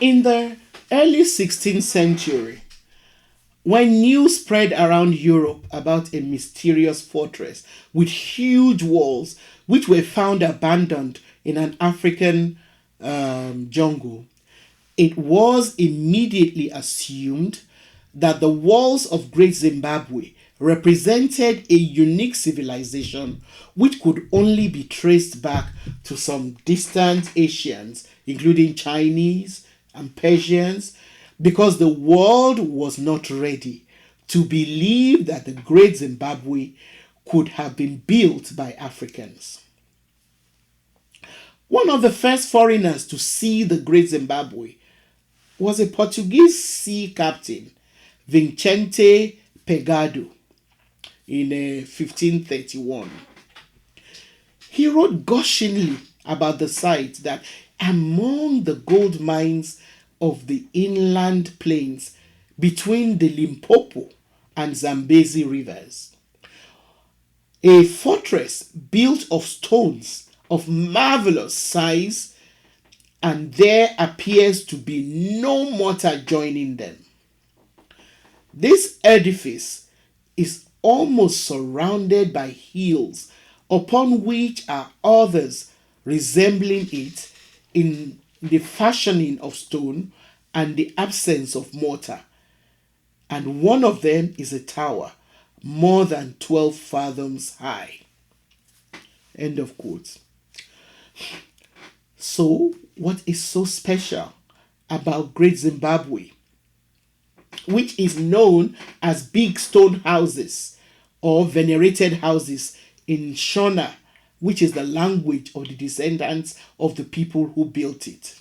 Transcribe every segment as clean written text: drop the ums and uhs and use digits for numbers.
In the early 16th century, when news spread around Europe about a mysterious fortress with huge walls which were found abandoned in an African jungle, it was immediately assumed that the walls of Great Zimbabwe represented a unique civilization which could only be traced back to some distant Asians, including Chinese and Persians, because the world was not ready to believe that the Great Zimbabwe could have been built by Africans. One of the first foreigners to see the Great Zimbabwe was a Portuguese sea captain, Vicente Pegado, in 1531. He wrote gushingly about the site that among the gold mines of the inland plains between the Limpopo and Zambezi rivers, a fortress built of stones of marvelous size, and there appears to be no mortar joining them. This edifice is almost surrounded by hills upon which are others resembling it in the fashioning of stone and the absence of mortar. And one of them is a tower more than 12 fathoms high. End of quote. So, what is so special about Great Zimbabwe, which is known as big stone houses or venerated houses in Shona, which is the language of the descendants of the people who built it?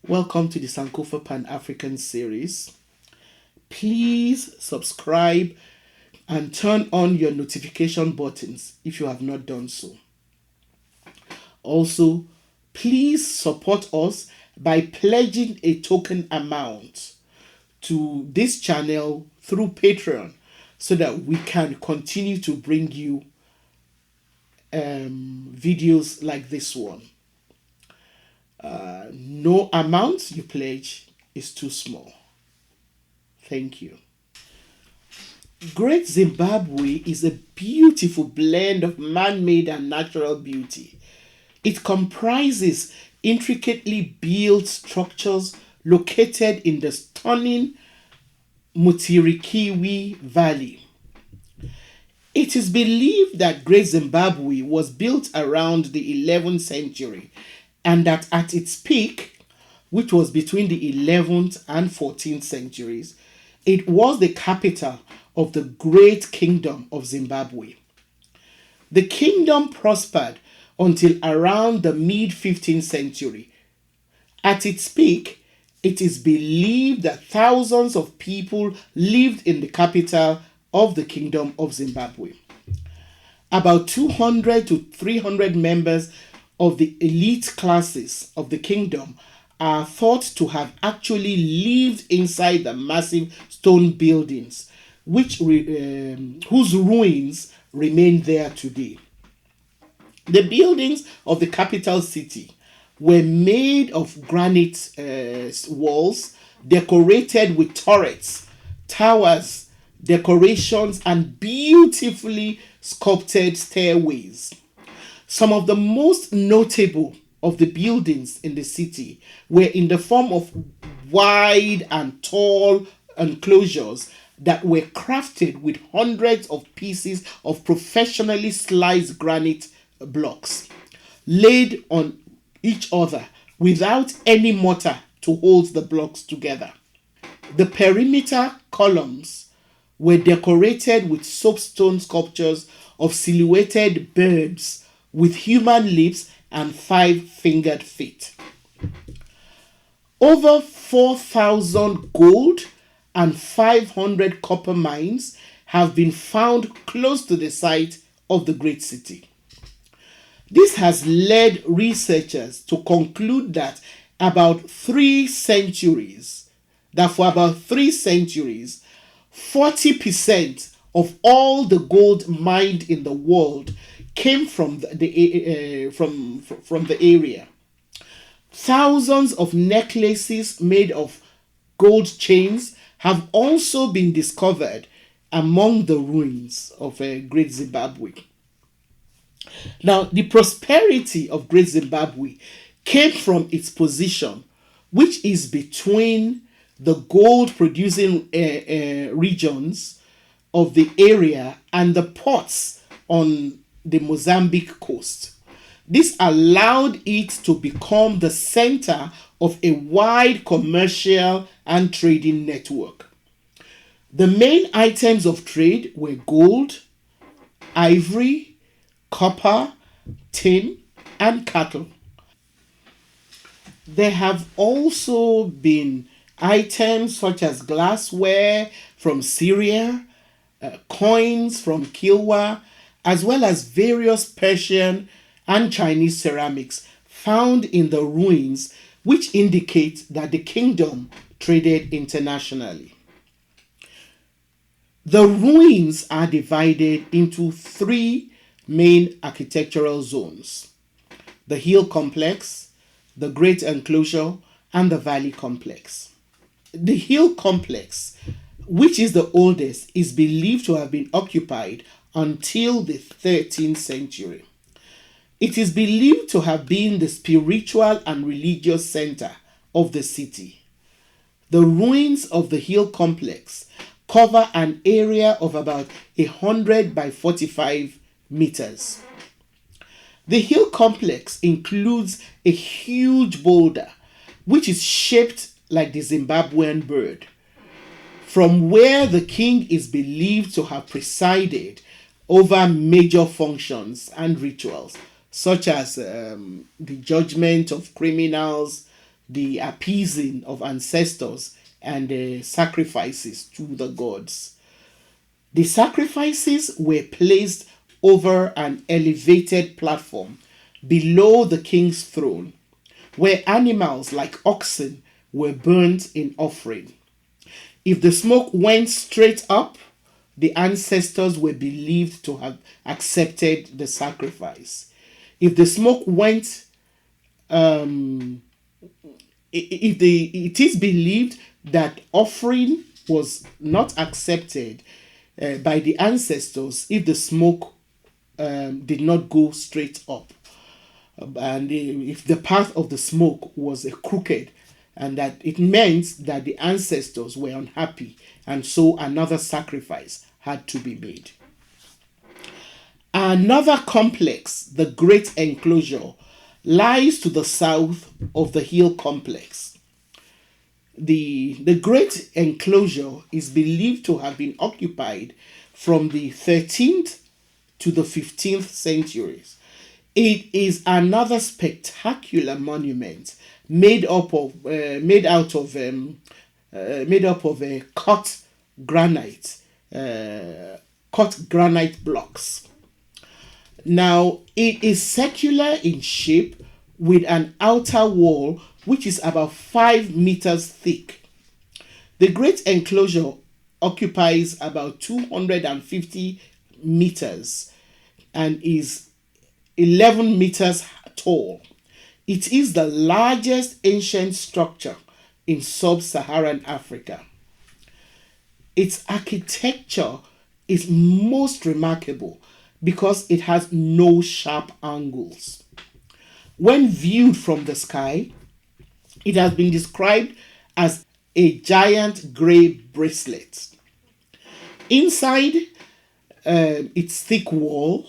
Welcome to the Sankofa Pan-African series. Please subscribe and turn on your notification buttons if you have not done so. Also, please support us by pledging a token amount to this channel through Patreon so that we can continue to bring you videos like this one. No amount you pledge is too small. Thank you. Great Zimbabwe is a beautiful blend of man-made and natural beauty. It comprises intricately built structures located in the stunning Mutirikiwi Valley. It is believed that Great Zimbabwe was built around the 11th century and that at its peak, which was between the 11th and 14th centuries, it was the capital of the Great Kingdom of Zimbabwe. The kingdom prospered until around the mid-15th century. At its peak, it is believed that thousands of people lived in the capital of the Kingdom of Zimbabwe. About 200 to 300 members of the elite classes of the kingdom are thought to have actually lived inside the massive stone buildings, whose ruins remain there today. The buildings of the capital city were made of granite walls, decorated with turrets, towers, decorations, and beautifully sculpted stairways. Some of the most notable of the buildings in the city were in the form of wide and tall enclosures that were crafted with hundreds of pieces of professionally sliced granite blocks laid on each other without any mortar to hold the blocks together. The perimeter columns were decorated with soapstone sculptures of silhouetted birds with human lips and 5-fingered feet. Over 4,000 gold and 500 copper mines have been found close to the site of the great city. This has led researchers to conclude that for about 3 centuries, 40% of all the gold mined in the world came from the area. Thousands of necklaces made of gold chains have also been discovered among the ruins of Great Zimbabwe. Now, the prosperity of Great Zimbabwe came from its position, which is between the gold producing regions of the area and the ports on the Mozambique coast. This allowed it to become the center of a wide commercial and trading network. The main items of trade were gold, ivory, copper, tin, and cattle. There have also been items such as glassware from Syria, coins from Kilwa, as well as various Persian and Chinese ceramics found in the ruins, which indicate that the kingdom traded internationally. The ruins are divided into three main architectural zones: the hill complex, the great enclosure, and the valley complex. The hill complex, which is the oldest, is believed to have been occupied until the 13th century. It is believed to have been the spiritual and religious center of the city. The ruins of the hill complex cover an area of about 100 by 45 meters. The hill complex includes a huge boulder which is shaped like the Zimbabwean bird, from where the king is believed to have presided over major functions and rituals, such as the judgment of criminals, the appeasing of ancestors, and the sacrifices to the gods. The sacrifices were placed over an elevated platform below the king's throne, where animals like oxen were burnt in offering. If the smoke went straight up, the ancestors were believed to have accepted the sacrifice. If the smoke went, it is believed that offering was not accepted by the ancestors if the smoke did not go straight up, and if the path of the smoke was crooked, and that it meant that the ancestors were unhappy, and so another sacrifice had to be made. Another complex, the Great Enclosure, lies to the south of the hill complex. The Great Enclosure is believed to have been occupied from the 13th to the 15th centuries. It is another spectacular monument made out of cut granite, blocks. Now, it is circular in shape with an outer wall which is about 5 meters thick. The Great Enclosure occupies about 250 meters and is 11 meters tall. It is the largest ancient structure in sub-Saharan Africa. Its architecture is most remarkable because it has no sharp angles. When viewed from the sky, it has been described as a giant gray bracelet. Inside its thick wall,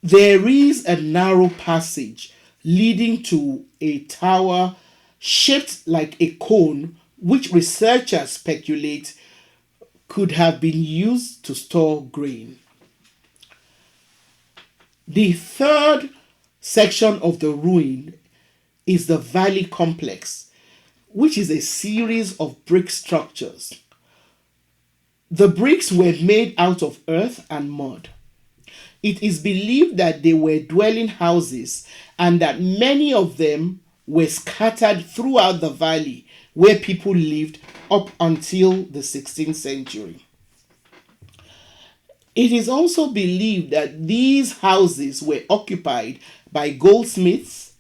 there is a narrow passage leading to a tower shaped like a cone, which researchers speculate could have been used to store grain. The third section of the ruin is the valley complex, which is a series of brick structures. The bricks were made out of earth and mud. It is believed that they were dwelling houses and that many of them were scattered throughout the valley where people lived up until the 16th century. It is also believed that these houses were occupied by goldsmiths,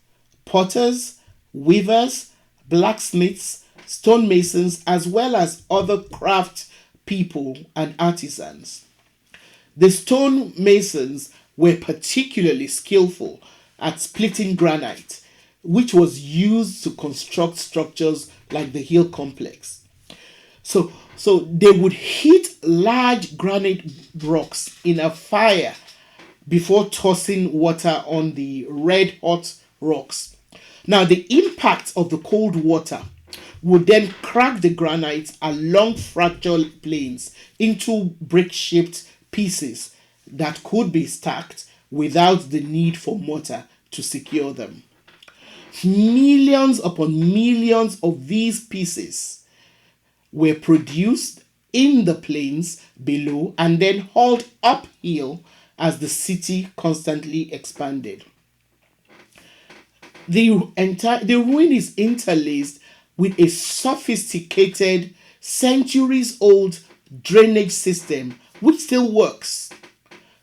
potters, weavers, blacksmiths, stonemasons, as well as other craft people and artisans. The stonemasons were particularly skillful at splitting granite, which was used to construct structures like the hill complex. So they would heat large granite rocks in a fire before tossing water on the red hot rocks. Now, the impact of the cold water would then crack the granite along fractured planes into brick shaped pieces that could be stacked without the need for mortar to secure them. Millions upon millions of these pieces were produced in the plains below and then hauled uphill as the city constantly expanded. The ruin is interlaced with a sophisticated, centuries-old drainage system which still works.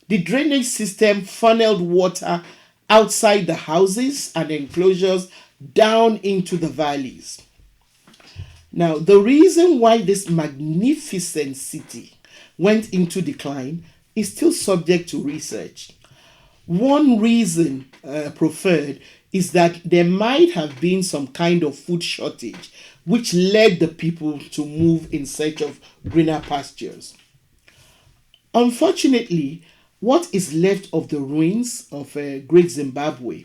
The drainage system funneled water outside the houses and enclosures down into the valleys. Now, the reason why this magnificent city went into decline is still subject to research. One reason preferred is that there might have been some kind of food shortage, which led the people to move in search of greener pastures. Unfortunately, what is left of the ruins of Great Zimbabwe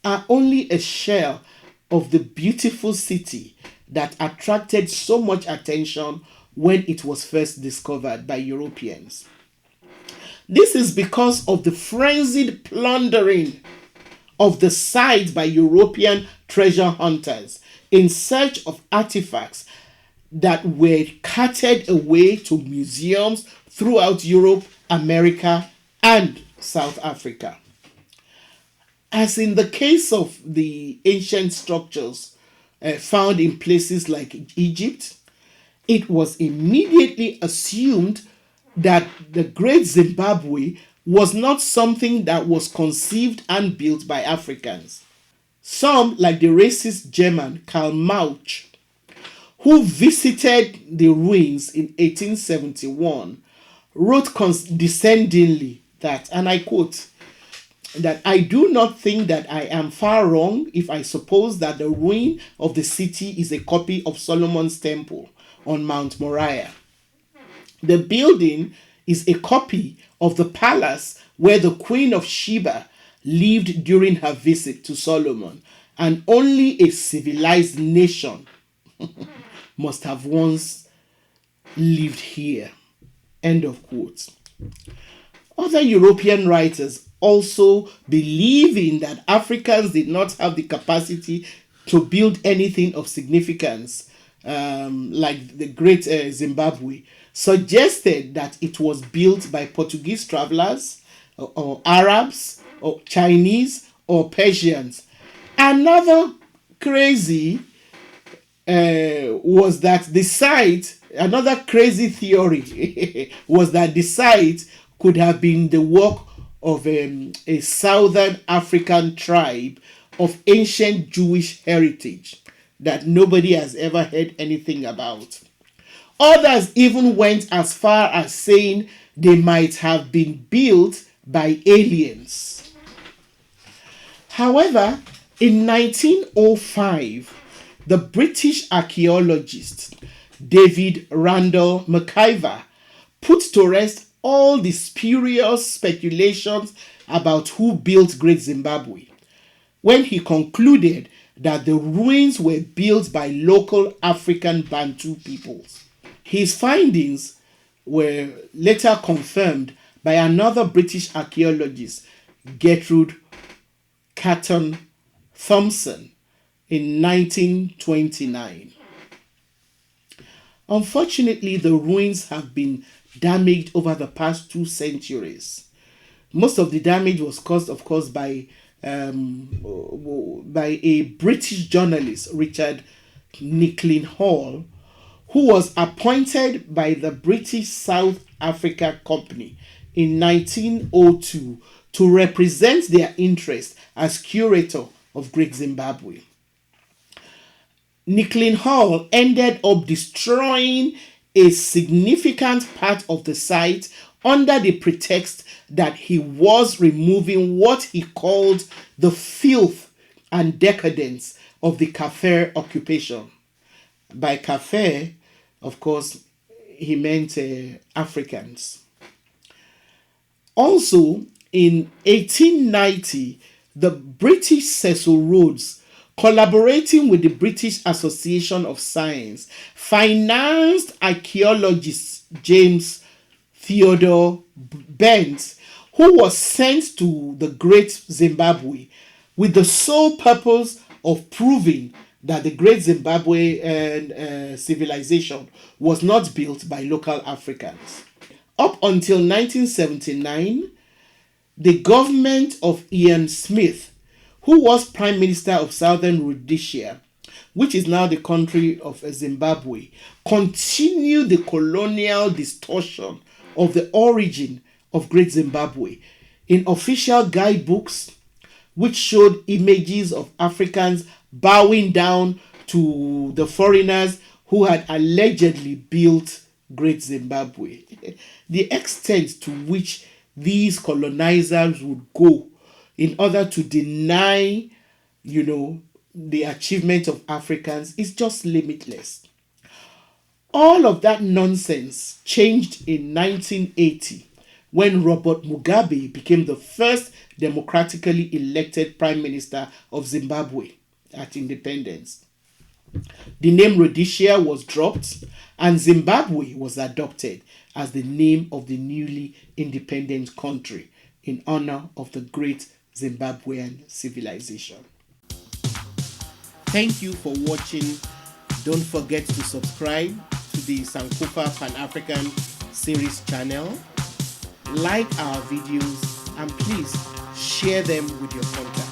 are only a shell of the beautiful city that attracted so much attention when it was first discovered by Europeans. This is because of the frenzied plundering of the site by European treasure hunters in search of artifacts that were carted away to museums throughout Europe, America, and South Africa. As in the case of the ancient structures found in places like Egypt, it was immediately assumed that the Great Zimbabwe was not something that was conceived and built by Africans. Some, like the racist German Karl Mauch, who visited the ruins in 1871, wrote condescendingly that, and I quote, that I do not think that I am far wrong if I suppose that the ruin of the city is a copy of Solomon's temple on Mount Moriah. The building is a copy of the palace where the Queen of Sheba lived during her visit to Solomon, and only a civilized nation must have once lived here. End of quote. Other European writers also believing that Africans did not have the capacity to build anything of significance, like the Great Zimbabwe, suggested that it was built by Portuguese travelers or Arabs or Chinese or Persians. Another crazy was that the site, another crazy theory was that the site could have been the work of a southern African tribe of ancient Jewish heritage that nobody has ever heard anything about. Others even went as far as saying they might have been built by aliens. However, in 1905, the British archaeologist David Randall McIver put to rest all the spurious speculations about who built Great Zimbabwe when he concluded that the ruins were built by local African Bantu peoples. His findings were later confirmed by another British archaeologist, Gertrude Catton Thompson, in 1929. Unfortunately, the ruins have been damaged over the past 2 centuries. Most of the damage was caused, of course, by a British journalist, Richard Nicklin Hall, who was appointed by the British South Africa Company in 1902 to represent their interest as curator of Great Zimbabwe. Nicklin Hall ended up destroying a significant part of the site under the pretext that he was removing what he called the filth and decadence of the Kafir occupation. By Kafir, of course, he meant Africans. Also, in 1890, the British Cecil Rhodes, collaborating with the British Association of Science, financed archaeologist James Theodore Bent, who was sent to the Great Zimbabwe with the sole purpose of proving that the Great Zimbabwean civilization was not built by local Africans. Up until 1979, the government of Ian Smith, who was Prime Minister of Southern Rhodesia, which is now the country of Zimbabwe, continued the colonial distortion of the origin of Great Zimbabwe in official guidebooks, which showed images of Africans bowing down to the foreigners who had allegedly built Great Zimbabwe. The extent to which these colonizers would go in order to deny, the achievement of Africans is just limitless. All of that nonsense changed in 1980 when Robert Mugabe became the first democratically elected Prime Minister of Zimbabwe at independence. The name Rhodesia was dropped and Zimbabwe was adopted as the name of the newly independent country in honor of the great Zimbabwean civilization. Thank you for watching. Don't forget to subscribe to the Sankofa Pan-African series channel. Like our videos and please share them with your contacts.